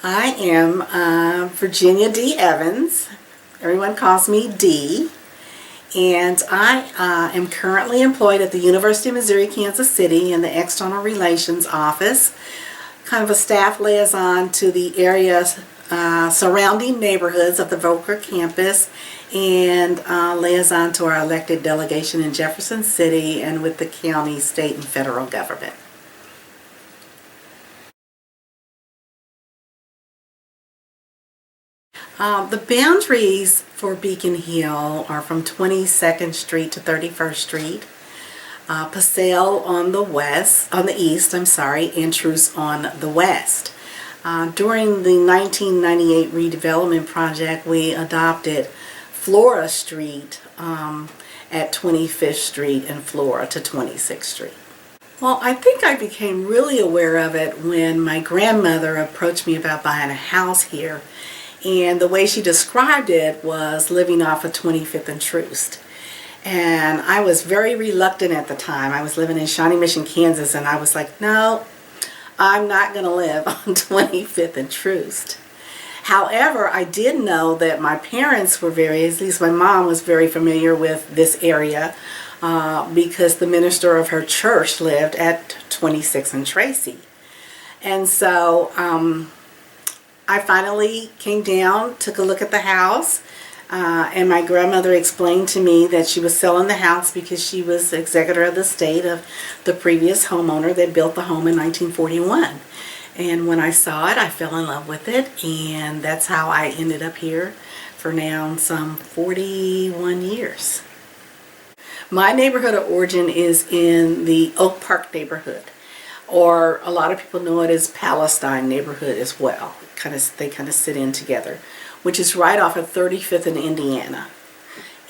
I am Virginia Dee Evans. Everyone calls me Dee. And I am currently employed at the University of Missouri, Kansas City in the External Relations Office, kind of a staff liaison to the areas surrounding neighborhoods of the Volker campus, and liaison to our elected delegation in Jefferson City and with the county, state, and federal government. The boundaries for Beacon Hill are from 22nd Street to 31st Street, Paseo on the east, and Truce on the west. During the 1998 redevelopment project, we adopted Flora Street at 25th Street and Flora to 26th Street. Well, I think I became really aware of it when my grandmother approached me about buying a house here. And the way she described it was living off of 25th and Troost. And I was very reluctant at the time. I was living in Shawnee Mission, Kansas, and I was like, no, I'm not going to live on 25th and Troost. However, I did know that my parents were at least my mom was very familiar with this area because the minister of her church lived at 26th and Tracy. And so I finally came down, took a look at the house, and my grandmother explained to me that she was selling the house because she was executor of the estate of the previous homeowner that built the home in 1941. And when I saw it, I fell in love with it, and that's how I ended up here for now some 41 years. My neighborhood of origin is in the Oak Park neighborhood, or a lot of people know it as Palestine neighborhood as well. They kind of sit in together, which is right off of 35th in Indiana.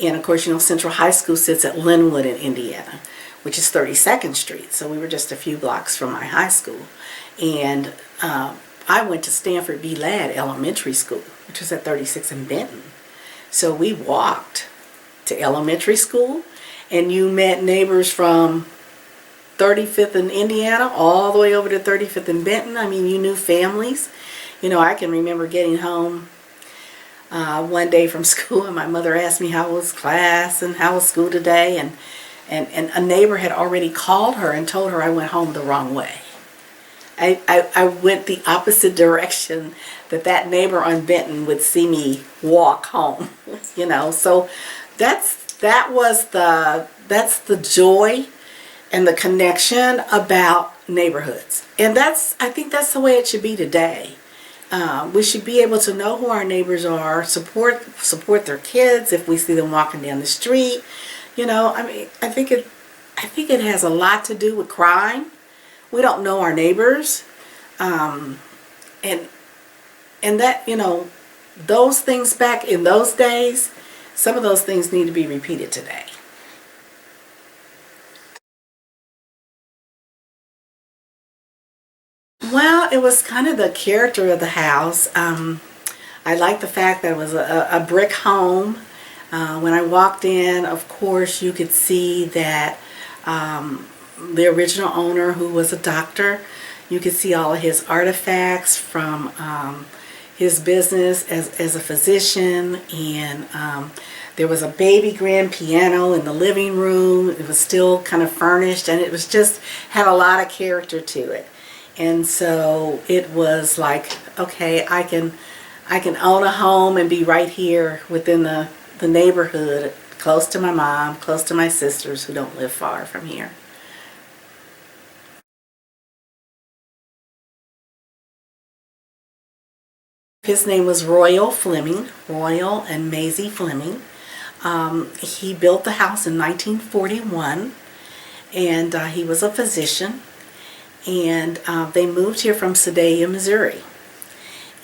And of course, you know, Central High School sits at Linwood in Indiana, which is 32nd Street. So we were just a few blocks from my high school. And I went to Stanford B. Ladd Elementary School, which was at 36th and Benton. So we walked to elementary school, and you met neighbors from 35th in Indiana all the way over to 35th in Benton. I mean, you knew families. You know, I can remember getting home one day from school, and my mother asked me how was class and how was school today, and a neighbor had already called her and told her I went home the wrong way. I went the opposite direction that neighbor on Benton would see me walk home. You know, so that's the joy and the connection about neighborhoods, and I think that's the way it should be today. We should be able to know who our neighbors are, support their kids if we see them walking down the street. You know, I mean, I think it has a lot to do with crime. We don't know our neighbors, and that, you know, those things back in those days, some of those things need to be repeated today. Well, it was kind of the character of the house. I liked the fact that it was a brick home. When I walked in, of course, you could see that the original owner, who was a doctor, you could see all of his artifacts from his business as a physician, and there was a baby grand piano in the living room. It was still kind of furnished, and it was just had a lot of character to it. And so it was like, okay, I can own a home and be right here within the neighborhood, close to my mom, close to my sisters who don't live far from here. His name was Royal and Maisie Fleming. He built the house in 1941, and he was a physician. And they moved here from Sedalia, Missouri.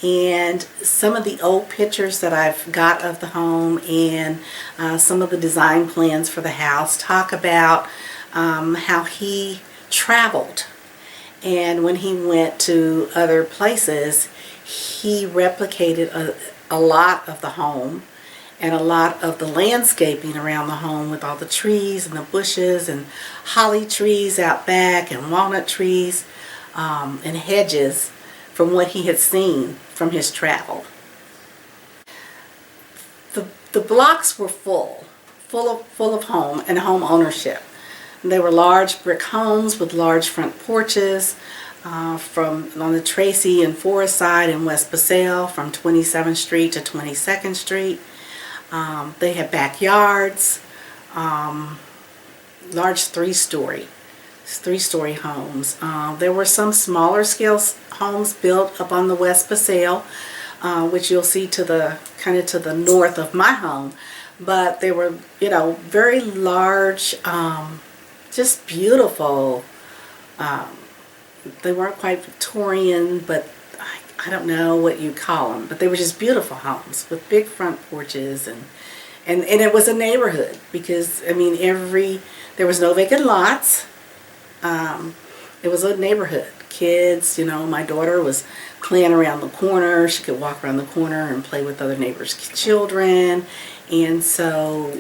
And some of the old pictures that I've got of the home and some of the design plans for the house talk about how he traveled. And when he went to other places, he replicated a lot of the home and a lot of the landscaping around the home with all the trees and the bushes and holly trees out back and walnut trees and hedges from what he had seen from his travel. The blocks were full of home and home ownership. They were large brick homes with large front porches from on the Tracy and Forest side in West Passaic, from 27th Street to 22nd Street. They had backyards, large three-story homes. There were some smaller scale homes built up on the West Passaic, which you'll see to the kind of to the north of my home. But they were, you know, very large, just beautiful. They weren't quite Victorian, but I don't know what you call them. But they were just beautiful homes with big front porches, and it was a neighborhood because, I mean, there was no vacant lots. It was a neighborhood. Kids, you know, my daughter was playing around the corner. She could walk around the corner and play with other neighbors' children. And so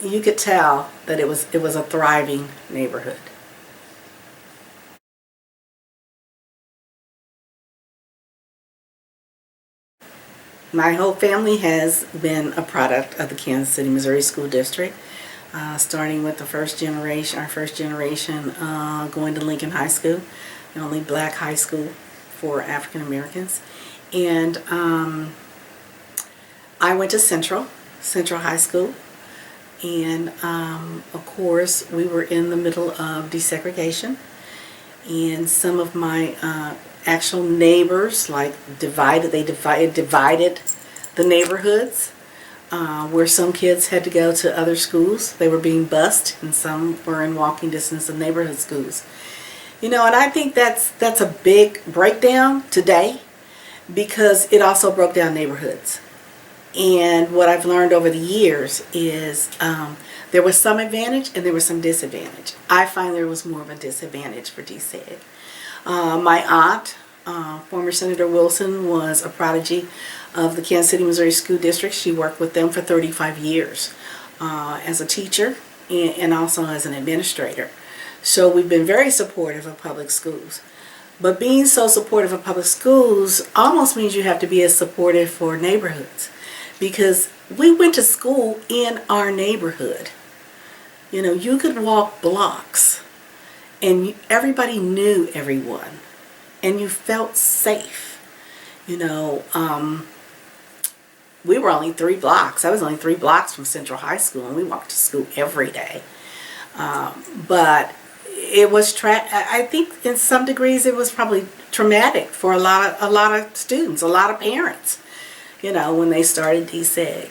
you could tell that it was a thriving neighborhood. My whole family has been a product of the Kansas City, Missouri School District, starting with our first generation going to Lincoln High School, the only black high school for African Americans. And I went to Central High School, and of course we were in the middle of desegregation, and some of my actual neighbors divided the neighborhoods, where some kids had to go to other schools. They were being bused, and some were in walking distance of neighborhood schools. You know, and I think that's a big breakdown today, because it also broke down neighborhoods. And what I've learned over the years is there was some advantage and there was some disadvantage. I find there was more of a disadvantage for DSEG. My aunt, former Senator Wilson, was a prodigy of the Kansas City, Missouri School District. She worked with them for 35 years as a teacher and also as an administrator. So we've been very supportive of public schools. But being so supportive of public schools almost means you have to be as supportive for neighborhoods, because we went to school in our neighborhood. You know, you could walk blocks and everybody knew everyone, and you felt safe. You know, we were only 3 blocks. I was only 3 blocks from Central High School, and we walked to school every day. But it was I think in some degrees it was probably traumatic for a lot of students, a lot of parents, you know, when they started DSEG.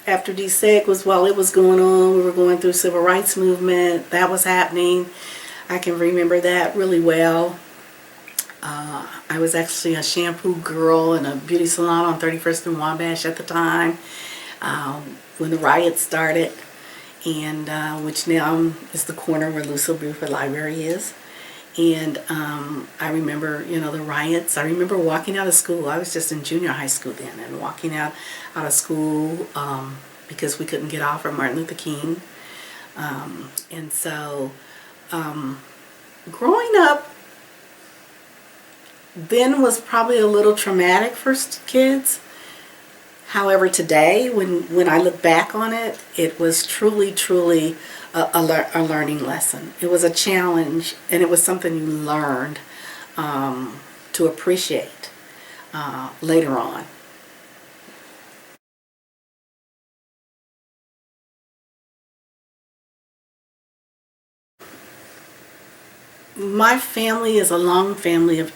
After DSEG was, while it was going on, we were going through civil rights movement. That was happening. I can remember that really well. I was actually a shampoo girl in a beauty salon on 31st and Wabash at the time when the riots started, and which now is the corner where Lucille Buford Library is. And I remember, you know, the riots. I remember walking out of school. I was just in junior high school then, and walking out of school because we couldn't get off of Martin Luther King. And so growing up then was probably a little traumatic for kids. However, today, when I look back on it, it was truly a learning lesson. It was a challenge, and it was something you learned to appreciate later on. My family is a long family of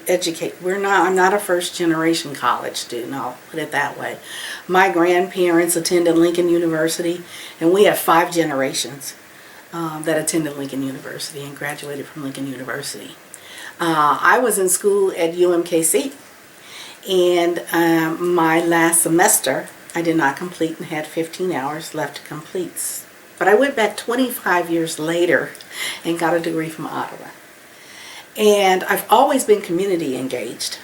educate. I'm not a first generation college student, I'll put it that way. My grandparents attended Lincoln University, and we have 5 generations that attended Lincoln University and graduated from Lincoln University. I was in school at UMKC, and my last semester I did not complete and had 15 hours left to complete. But I went back 25 years later and got a degree from Ottawa. And I've always been community engaged.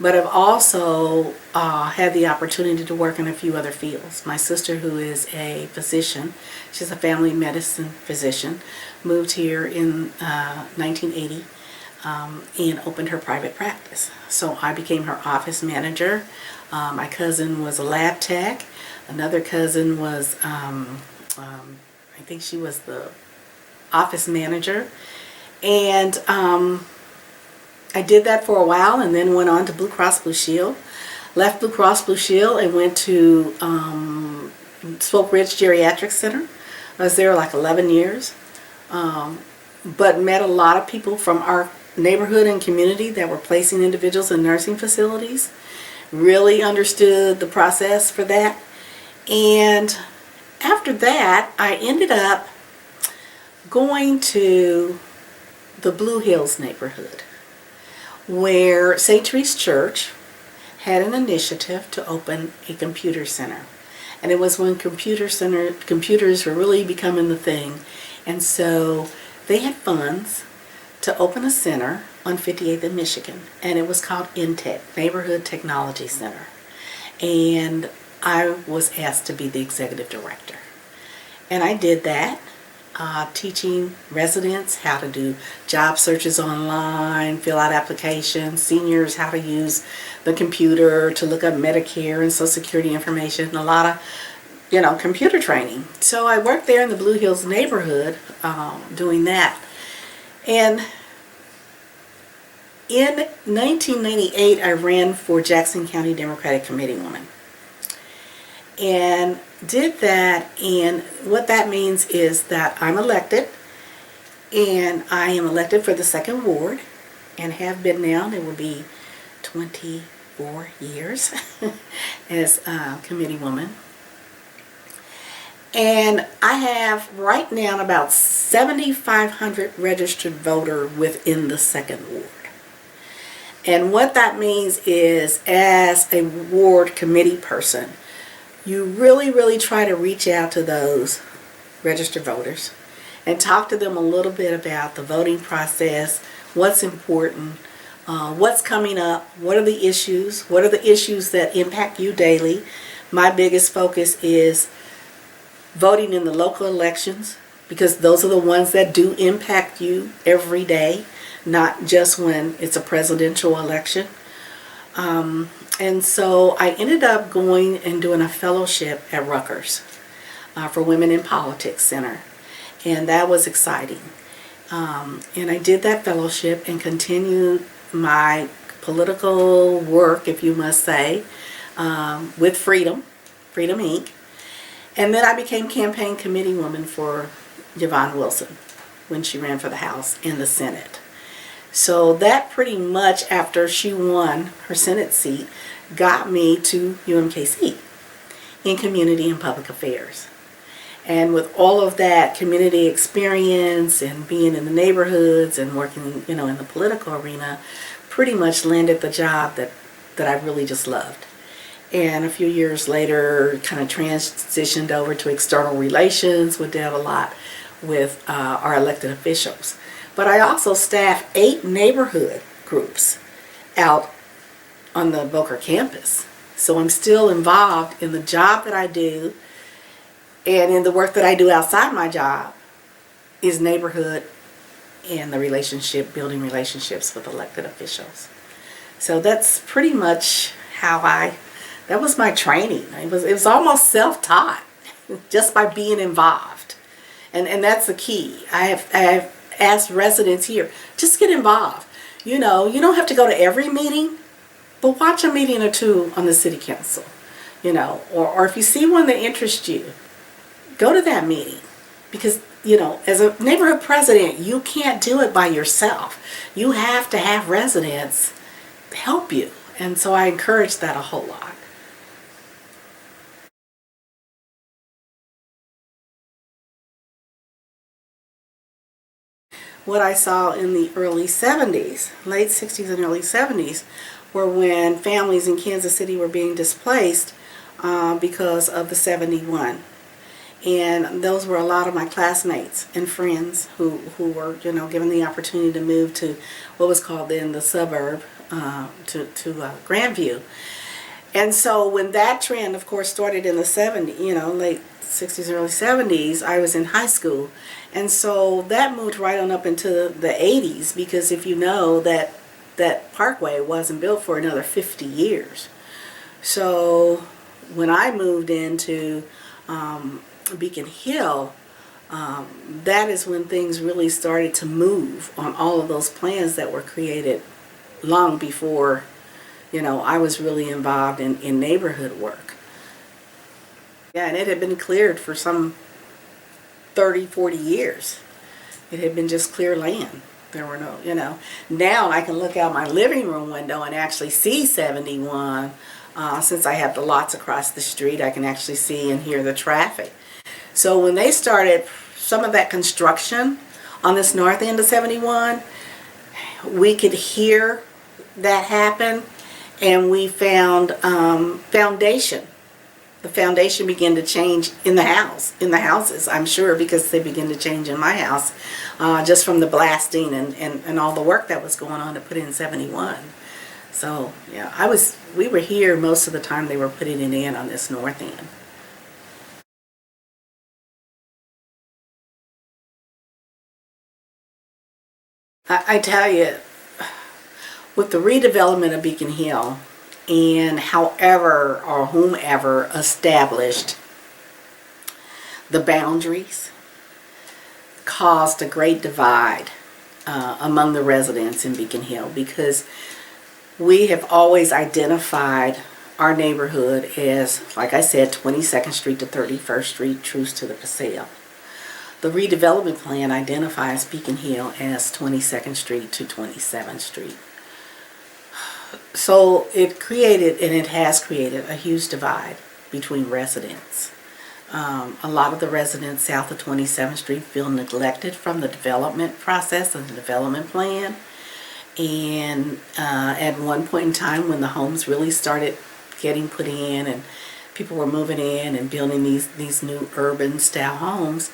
but I've also had the opportunity to work in a few other fields. My sister, who is a physician, she's a family medicine physician, moved here in 1980 and opened her private practice. So I became her office manager. My cousin was a lab tech. Another cousin was, I think she was the office manager. And I did that for a while and then went on to Blue Cross Blue Shield. Left Blue Cross Blue Shield and went to Spoke Ridge Geriatric Center. I was there like 11 years. But met a lot of people from our neighborhood and community that were placing individuals in nursing facilities. Really understood the process for that. And after that, I ended up going to the Blue Hills neighborhood, where St. Therese Church had an initiative to open a computer center. And it was when computers were really becoming the thing. And so they had funds to open a center on 58th in Michigan. And it was called InTech, Neighborhood Technology Center. And I was asked to be the executive director. And I did that. Teaching residents how to do job searches online, fill out applications, seniors how to use the computer to look up Medicare and Social Security information, a lot of, computer training. So I worked there in the Blue Hills neighborhood doing that. And in 1998, I ran for Jackson County Democratic Committee woman. And did that, and what that means is that I'm elected, and I am elected for the 2nd Ward, and have been now, and it will be 24 years as committee woman. And I have right now about 7,500 registered voters within the 2nd Ward. And what that means is, as a ward committee person, you really try to reach out to those registered voters and talk to them a little bit about the voting process, what's important, what's coming up, what are the issues that impact you daily. My biggest focus is voting in the local elections, because those are the ones that do impact you every day, not just when it's a presidential election. And so I ended up going and doing a fellowship at Rutgers for Women in Politics Center. And that was exciting. And I did that fellowship and continued my political work, if you must say, with Freedom Inc. And then I became campaign committee woman for Yvonne Wilson when she ran for the House and the Senate. So that pretty much, after she won her Senate seat, got me to UMKC in Community and Public Affairs. And with all of that community experience and being in the neighborhoods and working, in the political arena, pretty much landed the job that I really just loved. And a few years later, kind of transitioned over to external relations. We did a lot with our elected officials. But I also staff 8 neighborhood groups out on the Boca campus. So I'm still involved in the job that I do, and in the work that I do outside my job is neighborhood and the building relationships with elected officials. So that's pretty much how that was my training. It was almost self-taught just by being involved. And that's the key. I have asked residents here, just get involved. You don't have to go to every meeting, but watch a meeting or two on the city council. Or if you see one that interests you, go to that meeting. Because, as a neighborhood president, you can't do it by yourself. You have to have residents help you. And so I encourage that a whole lot. What I saw in the early 70s, late 60s and early 70s, were when families in Kansas City were being displaced because of the 71. And those were a lot of my classmates and friends who were, given the opportunity to move to what was called then the suburb to Grandview. And so when that trend, of course, started in the 70s, late 60s, early 70s, I was in high school. And so that moved right on up into the 80s, because if you know that parkway wasn't built for another 50 years. So when I moved into Beacon Hill, that is when things really started to move on all of those plans that were created long before I was really involved in neighborhood work. Yeah, and it had been cleared for some 30, 40 years. It had been just clear land. There were no, now I can look out my living room window and actually see 71. Since I have the lots across the street, I can actually see and hear the traffic. So when they started some of that construction on this north end of 71, we could hear that happen. And we found foundation. The foundation began to change in the houses, I'm sure, because they began to change in my house, just from the blasting and all the work that was going on to put in 71. So yeah, we were here most of the time they were putting it in on this north end. I tell you, with the redevelopment of Beacon Hill, and however or whomever established the boundaries, caused a great divide among the residents in Beacon Hill, because we have always identified our neighborhood as, like I said, 22nd Street to 31st Street, truce to the Paseo. The redevelopment plan identifies Beacon Hill as 22nd Street to 27th Street. So it created, and it has created, a huge divide between residents. A lot of the residents south of 27th Street feel neglected from the development process and the development plan. And at one point in time, when the homes really started getting put in and people were moving in and building these new urban style homes,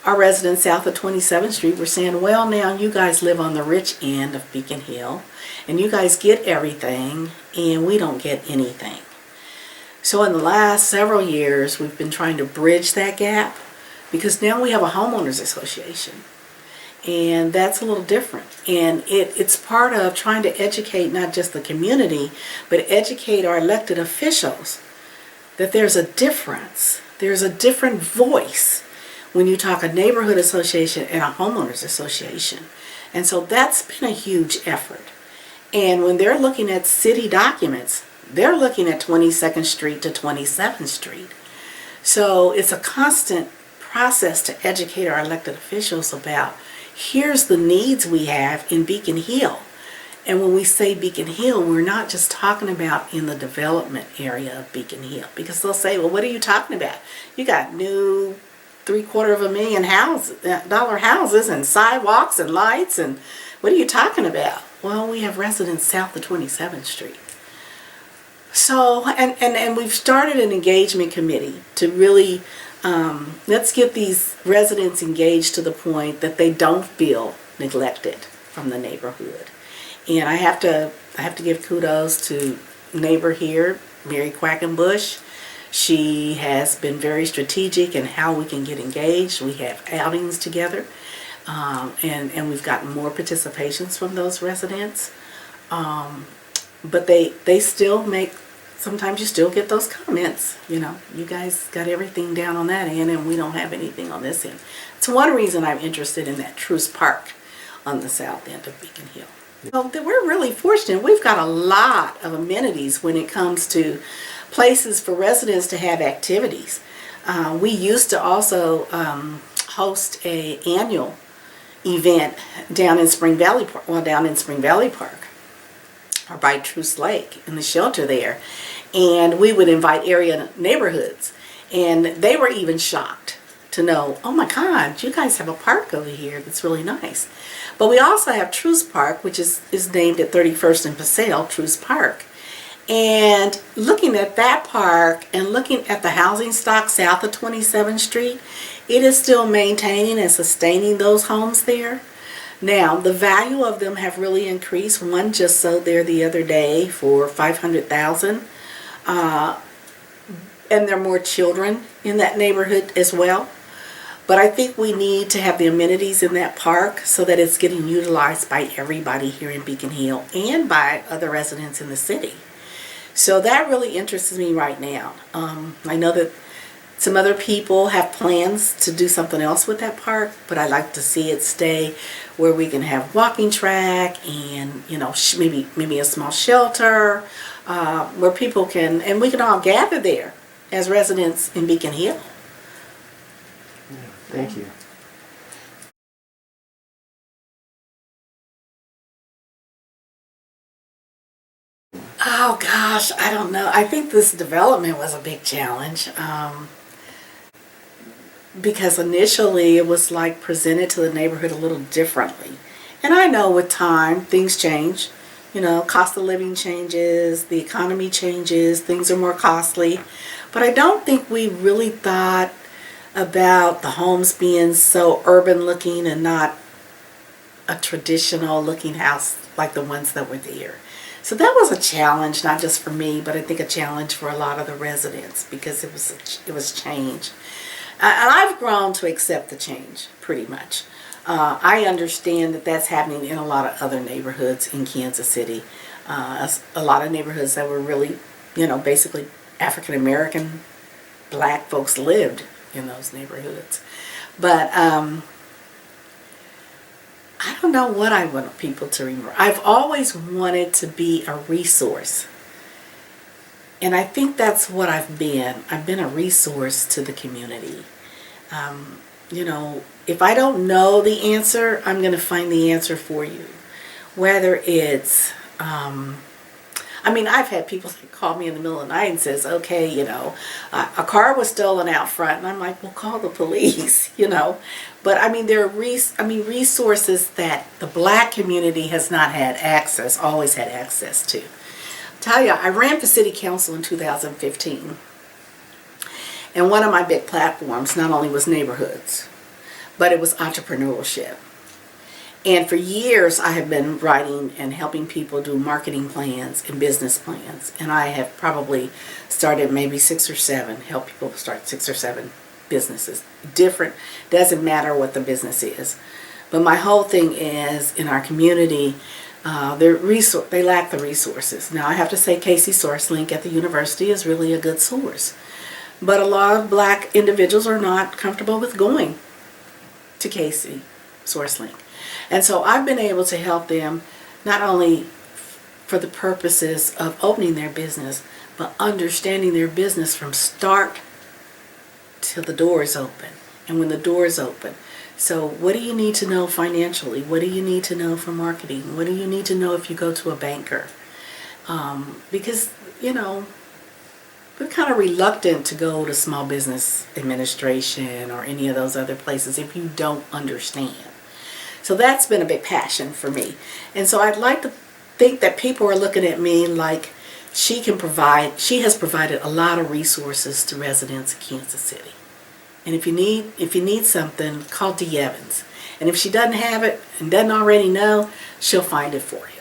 our residents south of 27th Street were saying, well, now you guys live on the rich end of Beacon Hill, and you guys get everything, and we don't get anything. So in the last several years, we've been trying to bridge that gap, because now we have a homeowners association, and that's a little different. And it's part of trying to educate not just the community, but educate our elected officials that there's a difference. There's a different voice when you talk a neighborhood association and a homeowners association. And so that's been a huge effort. And when they're looking at city documents, they're looking at 22nd Street to 27th Street. So it's a constant process to educate our elected officials about, here's the needs we have in Beacon Hill. And when we say Beacon Hill, we're not just talking about in the development area of Beacon Hill, because they'll say, well, what are you talking about? You got new $750,000 houses and sidewalks and lights, and what are you talking about? Well, we have residents south of 27th Street. So, and we've started an engagement committee to really, let's get these residents engaged to the point that they don't feel neglected from the neighborhood. And I have to give kudos to neighbor here, Mary Quackenbush. She has been very strategic in how we can get engaged. We have outings together, and we've gotten more participations from those residents. But they still make, sometimes you still get those comments, you guys got everything down on that end and we don't have anything on this end. It's one reason I'm interested in that Truce Park on the south end of Beacon Hill. So we're really fortunate. We've got a lot of amenities when it comes to places for residents to have activities. We used to also host an annual event down in Spring Valley Park, or by Truce Lake in the shelter there. And we would invite area neighborhoods. And they were even shocked to know, oh my God, you guys have a park over here that's really nice. But we also have Truce Park, which is named at 31st and Paseo, Truce Park. And looking at that park and looking at the housing stock south of 27th Street, it is still maintaining and sustaining those homes there. Now, the value of them have really increased. One just sold there the other day for $500,000. And there are more children in that neighborhood as well. But I think we need to have the amenities in that park so that it's getting utilized by everybody here in Beacon Hill and by other residents in the city. So that really interests me right now. I know that some other people have plans to do something else with that park, but I like to see it stay where we can have walking track and, you know, maybe a small shelter where people can, and we can all gather there as residents in Beacon Hill. Yeah, thank you. Oh gosh, I don't know. I think this development was a big challenge because initially it was like presented to the neighborhood a little differently. And I know with time things change. You know, cost of living changes, the economy changes, things are more costly. But I don't think we really thought about the homes being so urban looking and not a traditional looking house like the ones that were there. So that was a challenge, not just for me, but I think a challenge for a lot of the residents because it was change. And I've grown to accept the change pretty much. I understand that that's happening in a lot of other neighborhoods in Kansas City. A lot of neighborhoods that were really, you know, basically African American black folks lived in those neighborhoods. But I don't know what I want people to remember. I've always wanted to be a resource. And I think that's what I've been. I've been a resource to the community. You know, if I don't know the answer, I'm going to find the answer for you. Whether it's, I mean, I've had people call me in the middle of the night and says, okay, you know, a car was stolen out front. And I'm like, well, call the police, you know. But I mean, there are resources that the black community has not had access, always had access to. I'll tell you, I ran for city council in 2015. And one of my big platforms not only was neighborhoods, but it was entrepreneurship. And for years I have been writing and helping people do marketing plans and business plans. And I have probably started maybe 6 or 7, help people start 6 or 7 businesses. Different, doesn't matter what the business is. But my whole thing is in our community, they lack the resources. Now I have to say Casey SourceLink at the university is really a good source. But a lot of black individuals are not comfortable with going to Casey SourceLink. And so I've been able to help them not only for the purposes of opening their business, but understanding their business from start till the door is open. And when the door is open, so what do you need to know financially? What do you need to know for marketing? What do you need to know if you go to a banker? Because, you know, we're kind of reluctant to go to Small Business Administration or any of those other places if you don't understand. So that's been a big passion for me. And so I'd like to think that people are looking at me like she has provided a lot of resources to residents of Kansas City. And if you need something, call Dee Evans. And if she doesn't have it and doesn't already know, she'll find it for you.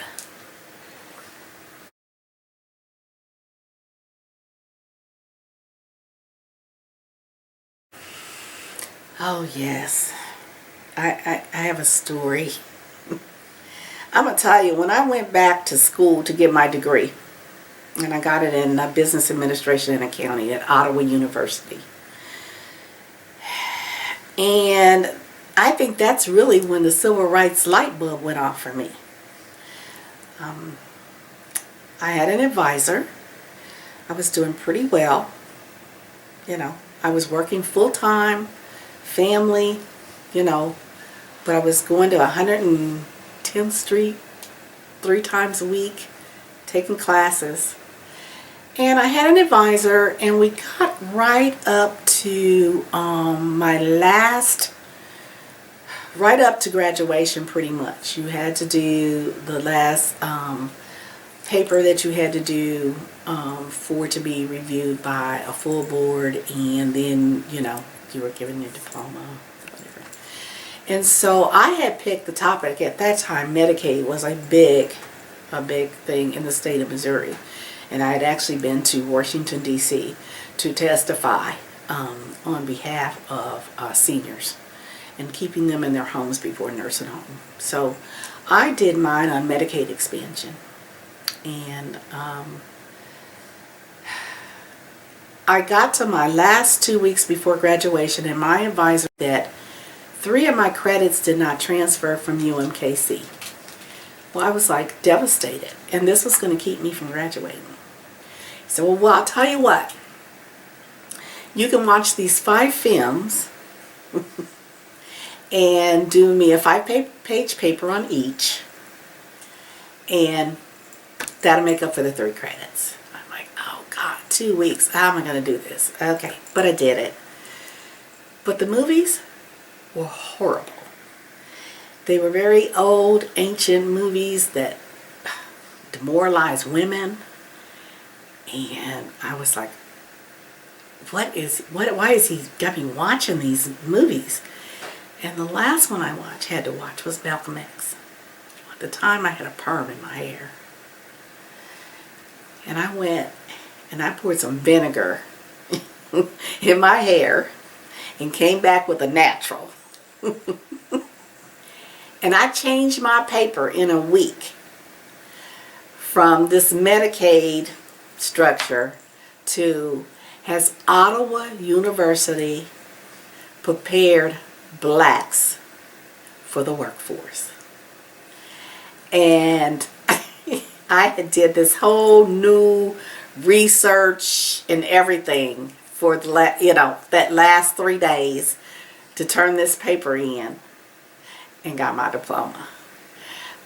Oh yes, I have a story. I'm going to tell you, when I went back to school to get my degree, and I got it in business administration and accounting at Ottawa University. And I think that's really when the civil rights light bulb went off for me. I had an advisor. I was doing pretty well. You know, I was working full-time, family, you know, but I was going to 110th Street 3 times a week, taking classes. And I had an advisor, and we got right up to right up to graduation pretty much. You had to do the last paper that you had to do for to be reviewed by a full board, and then, you know, you were given your diploma, whatever. And so I had picked the topic. At that time, Medicaid was a big thing in the state of Missouri. And I had actually been to Washington, D.C. to testify on behalf of seniors and keeping them in their homes before nursing home. So I did mine on Medicaid expansion. And I got to my last 2 weeks before graduation, and my advisor said 3 of my credits did not transfer from UMKC. Well, I was like devastated, and this was going to keep me from graduating. So, well, I'll tell you what. You can watch these 5 films and do me a 5-page paper on each, and that'll make up for the 3 credits. I'm like, oh God, 2 weeks. How am I going to do this? Okay, but I did it. But the movies were horrible. They were very old, ancient movies that demoralized women. And I was like, why is he got me watching these movies? And the last one I had to watch was Malcolm X. At the time I had a perm in my hair. And I went and I poured some vinegar in my hair and came back with a natural. And I changed my paper in a week from this Medicaid structure to has Ottawa University prepared blacks for the workforce. And I did this whole new research and everything for the that last 3 days to turn this paper in and got my diploma.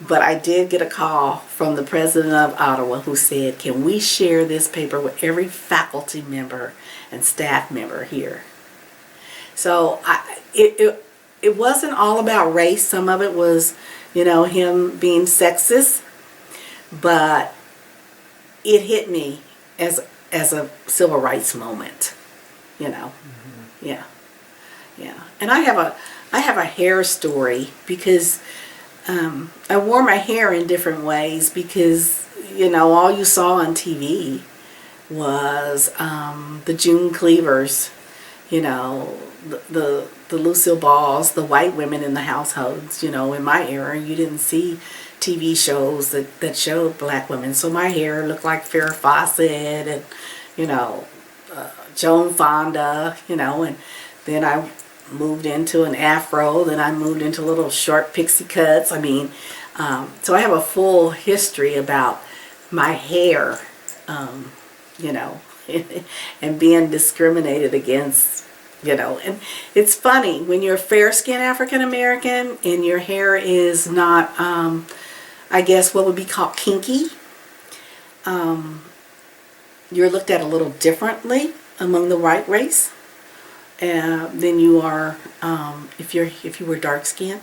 But I did get a call from the president of Ottawa who said, can we share this paper with every faculty member and staff member here? So it wasn't all about race. Some of it was, him being sexist. But it hit me as a civil rights moment, Mm-hmm. Yeah. And I have a hair story because I wore my hair in different ways because, all you saw on TV was the June Cleavers, the Lucille Balls, the white women in the households. In my era, you didn't see TV shows that showed black women. So my hair looked like Farrah Fawcett and, Joan Fonda, and then I moved into an afro, then I moved into little short pixie cuts. So I have a full history about my hair, and being discriminated against, and it's funny when you're fair-skinned African American and your hair is not, I guess what would be called kinky, you're looked at a little differently among the white race than you are if you were dark skinned.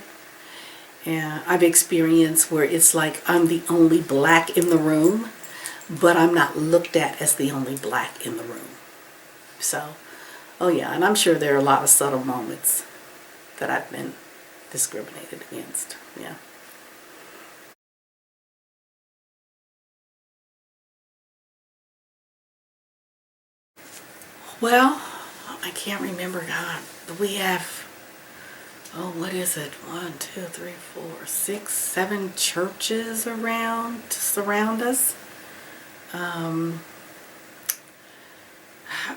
And I've experienced where it's like I'm the only black in the room, but I'm not looked at as the only black in the room. So, oh yeah, and I'm sure there are a lot of subtle moments that I've been discriminated against. Yeah. Well, I can't remember, God. We have, what is it? 1, 2, 3, 4, 6, 7 churches around to surround us.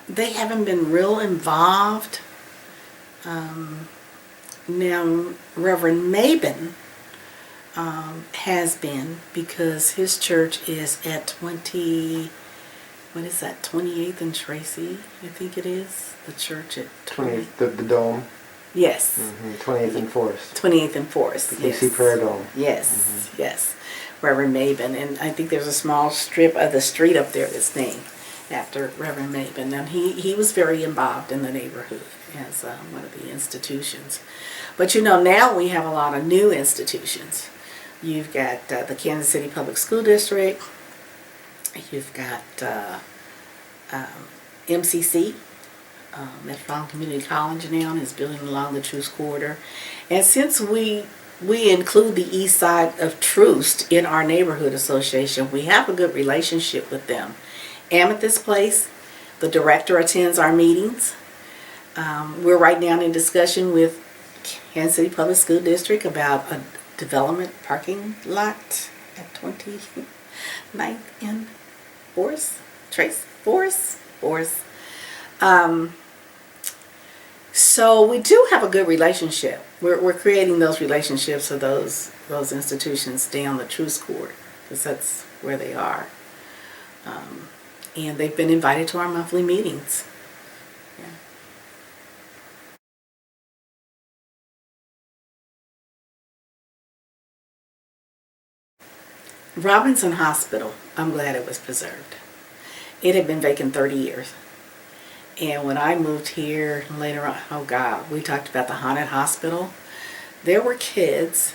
They haven't been real involved. Now, Reverend Mabin has been, because his church is at 28th and Tracy, I think it is. The church at 20th, the dome. Yes. 28th and Forest. 28th and Forest. The KC Prayer Dome. Yes, yes. Reverend Mabin. And I think there's a small strip of the street up there that's named after Reverend Mabin. And he was very involved in the neighborhood as one of the institutions. But now we have a lot of new institutions. You've got the Kansas City Public School District. You've got MCC, Metropolitan Community College now and is building along the Troost Corridor. And since we include the east side of Troost in our neighborhood association, we have a good relationship with them. Amethyst Place, the director attends our meetings. We're right now in discussion with Kansas City Public School District about a development parking lot at 29th and Forest. So we do have a good relationship. We're creating those relationships with those institutions down the Troost Court, because that's where they are. And they've been invited to our monthly meetings. Yeah. Robinson Hospital, I'm glad it was preserved. It had been vacant 30 years. And when I moved here later on, oh God, we talked about the haunted hospital. There were kids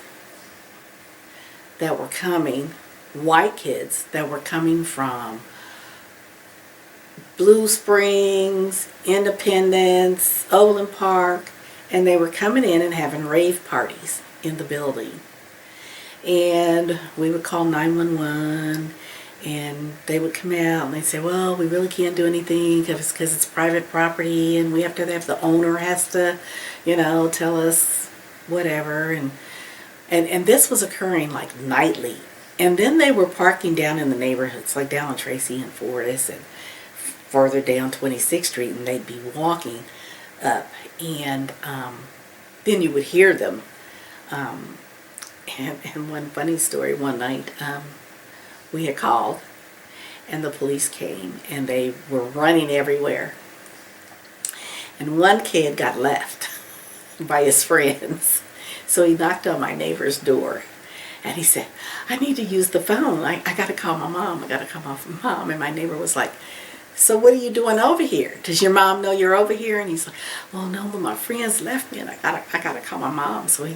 that were coming, white kids that were coming from Blue Springs, Independence, Overland Park, and they were coming in and having rave parties in the building. And we would call 911, and they would come out and they'd say, well, we really can't do anything because it's private property, and we have to have the owner has to, tell us whatever. And this was occurring like nightly. And then they were parking down in the neighborhoods, like down on Tracy and Fortis and further down 26th Street, and they'd be walking up. And then you would hear them. And one funny story, one night we had called and the police came and they were running everywhere. And one kid got left by his friends. So he knocked on my neighbor's door and he said, I need to use the phone. I got to call my mom. I got to come off my mom. And my neighbor was like, so what are you doing over here? Does your mom know you're over here? And he's like, well, no, but my friends left me and I gotta call my mom. So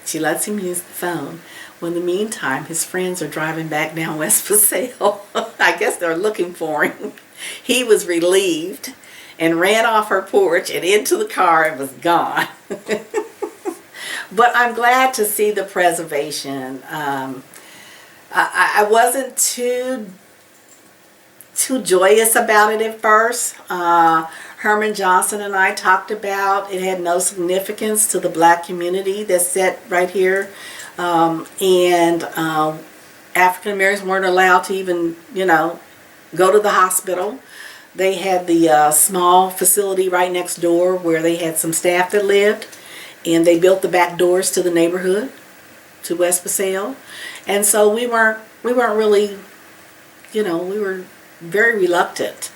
she lets him use the phone. Well, in the meantime, his friends are driving back down West Paseo. I guess they're looking for him. He was relieved and ran off her porch and into the car and was gone. But I'm glad to see the preservation. I wasn't too joyous about it at first. Herman Johnson and I talked about it had no significance to the black community that's set right here. And African Americans weren't allowed to even, go to the hospital. They had the small facility right next door where they had some staff that lived. And they built the back doors to the neighborhood, to West Paseo. And so we weren't really, we were very reluctant.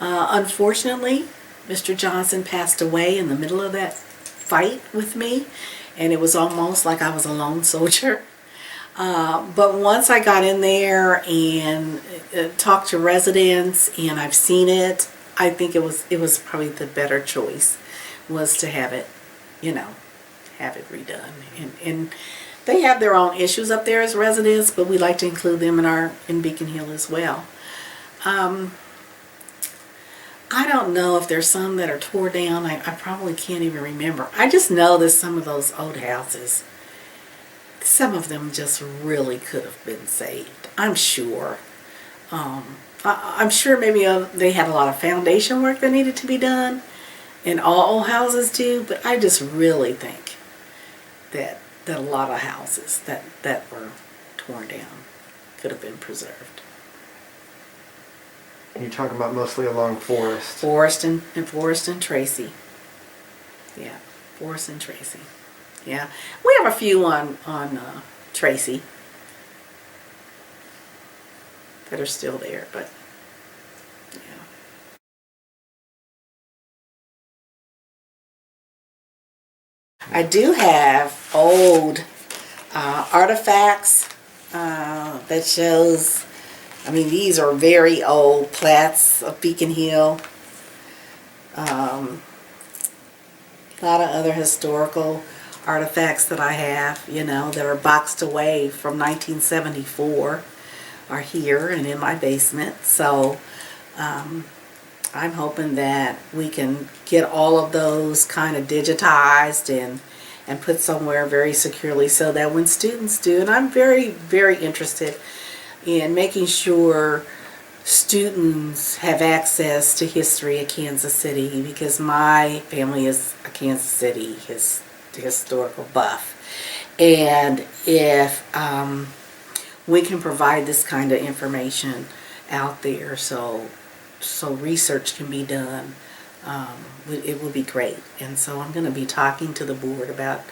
Unfortunately, Mr. Johnson passed away in the middle of that fight with me, and it was almost like I was a lone soldier. But once I got in there and talked to residents, and I've seen it, I think it was probably the better choice was to have it, have it redone. And they have their own issues up there as residents, but we like to include them in Beacon Hill as well. I don't know if there's some that are tore down. I probably can't even remember. I just know that some of those old houses, some of them just really could have been saved. I'm sure. I'm sure maybe they had a lot of foundation work that needed to be done, and all old houses do, but I just really think that a lot of houses that were torn down could have been preserved. And you're talking about mostly along Forest. Forest and Tracy. Yeah, Forest and Tracy. Yeah, we have a few on Tracy that are still there, but yeah. I do have old artifacts that shows. These are very old plats of Beacon Hill. A lot of other historical artifacts that I have, that are boxed away from 1974 are here and in my basement. So I'm hoping that we can get all of those kind of digitized and put somewhere very securely so that when students do, and I'm very, very interested in making sure students have access to history of Kansas City, because my family is a Kansas City historical buff. And if we can provide this kind of information out there so research can be done, it would be great. And so I'm going to be talking to the board about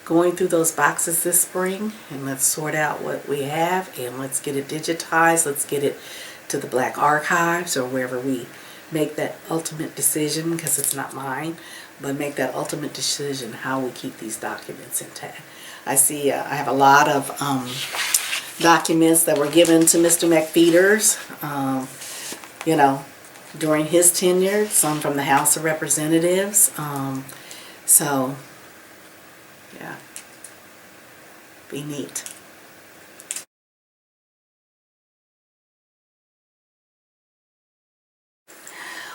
going through those boxes this spring, and let's sort out what we have and let's get it digitized. Let's get it to the Black Archives or wherever we make that ultimate decision, because it's not mine, but make that ultimate decision how we keep these documents intact. I see I have a lot of documents that were given to Mr. McFeeters, you know, during his tenure, some from the House of Representatives. So, yeah, be neat.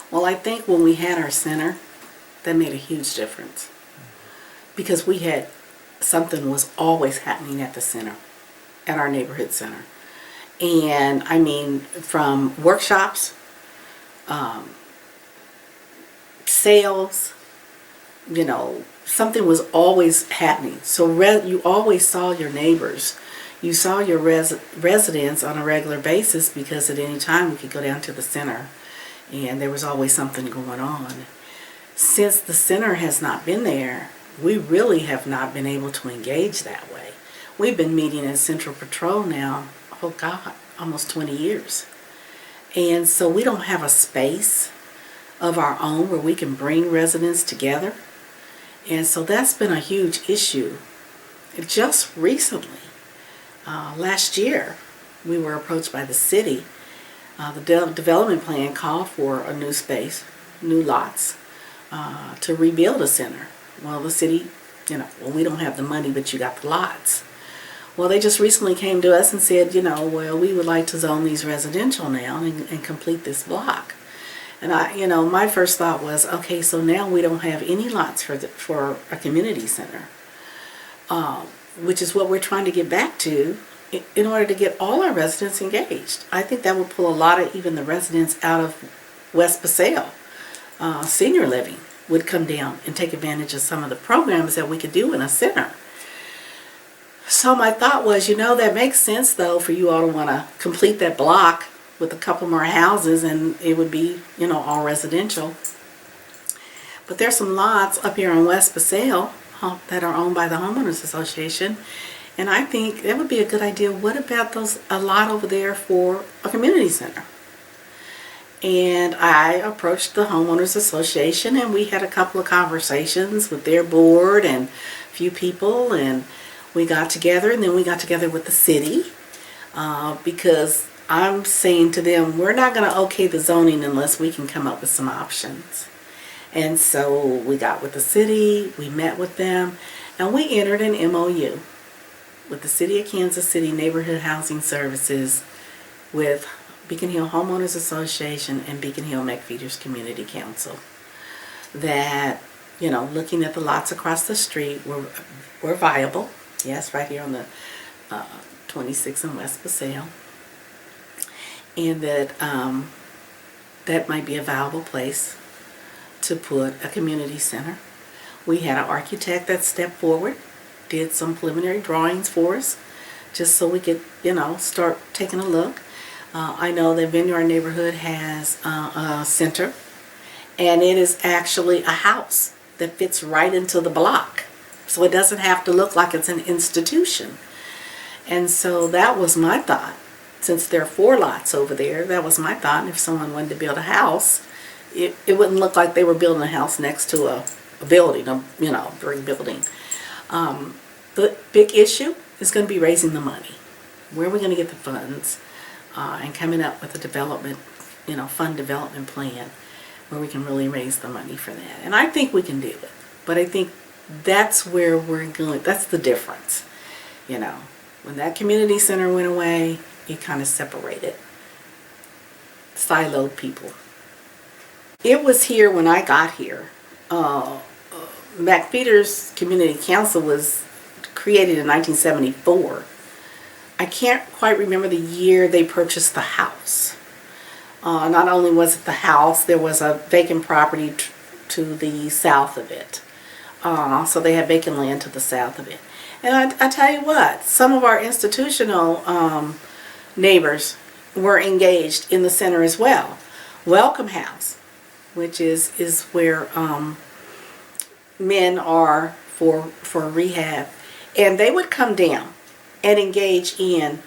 Well, I think when we had our center, that made a huge difference, because we had something was always happening at the center, at our neighborhood center. And I mean, from workshops, sales, you know, something was always happening. So you always saw your neighbors. You saw your residents on a regular basis, because at any time we could go down to the center and there was always something going on. Since the center has not been there, we really have not been able to engage that way. We've been meeting in Central Patrol now, oh God, almost 20 years. And so we don't have a space of our own where we can bring residents together. And so that's been a huge issue. Just recently, last year, we were approached by the city. The development plan called for a new space, new lots, to rebuild a center. Well, the city, you know, well, we don't have the money, but you got the lots. Well, they just recently came to us and said, you know, well, we would like to zone these residential now and complete this block. And you know, my first thought was, okay, so now we don't have any lots for a community center, which is what we're trying to get back to in order to get all our residents engaged. I think that would pull a lot of even the residents out of West Paseo. Senior living would come down and take advantage of some of the programs that we could do in a center. So my thought was, you know, that makes sense though for you all to want to complete that block with a couple more houses, and it would be, you know, all residential. But there's some lots up here in West Paseo that are owned by the Homeowners Association, and I think that would be a good idea. What about a lot over there for a community center? And I approached the Homeowners Association, and we had a couple of conversations with their board and a few people, and we got together, and then we got together with the city, because I'm saying to them, we're not going to okay the zoning unless we can come up with some options. And so we got with the city, we met with them, and we entered an MOU with the City of Kansas City Neighborhood Housing Services, with Beacon Hill Homeowners Association and Beacon Hill McFeeters Community Council, that, you know, looking at the lots across the street were viable. Yes, right here on the 26 in West Paseo. And that that might be a viable place to put a community center. We had an architect that stepped forward, did some preliminary drawings for us, just so we could, you know, start taking a look. I know that Vineyard Neighborhood has a center, and it is actually a house that fits right into the block. So it doesn't have to look like it's an institution. And so that was my thought. Since there are 4 lots over there, that was my thought. And if someone wanted to build a house, it wouldn't look like they were building a house next to a building, you know, brick building. The big issue is going to be raising the money. Where are we going to get the funds? And coming up with a development, you know, fund development plan where we can really raise the money for that. And I think we can do it. But I think that's where we're going. That's the difference. You know, when that community center went away, it kind of separated, siloed people. It was here when I got here. McPeters Community Council was created in 1974. I can't quite remember the year they purchased the house. Not only was it the house, there was a vacant property to the south of it. So they had vacant land to the south of it. And I tell you what, some of our institutional neighbors were engaged in the center as well. Welcome House, which is where men are for rehab. And they would come down and engage in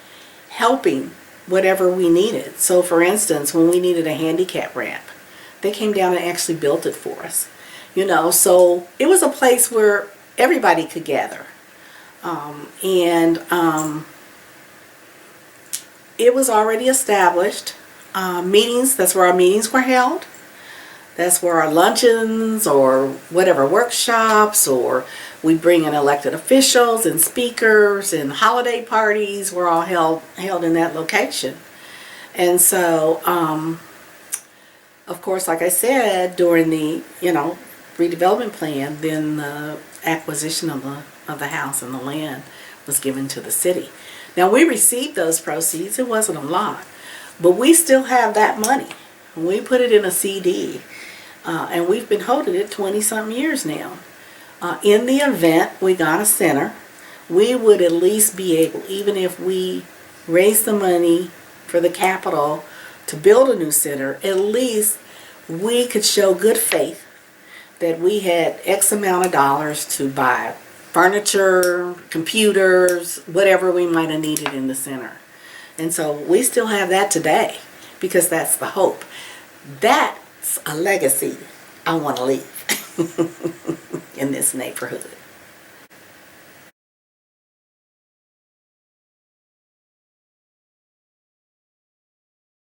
helping whatever we needed. So for instance, when we needed a handicap ramp, they came down and actually built it for us. You know, so it was a place where everybody could gather. It was already established. Meetings, that's where our meetings were held. That's where our luncheons or whatever workshops, or we bring in elected officials and speakers, and holiday parties were all held in that location. And so, of course, like I said, during the redevelopment plan, then the acquisition of the house and the land was given to the city. Now we received those proceeds. It wasn't a lot, but we still have that money. We put it in a CD. And we've been holding it 20-something years now. In the event we got a center, we would at least be able, even if we raised the money for the capital to build a new center, at least we could show good faith that we had X amount of dollars to buy furniture, computers, whatever we might have needed in the center. And so we still have that today, because that's the hope. That's a legacy I want to leave in this neighborhood.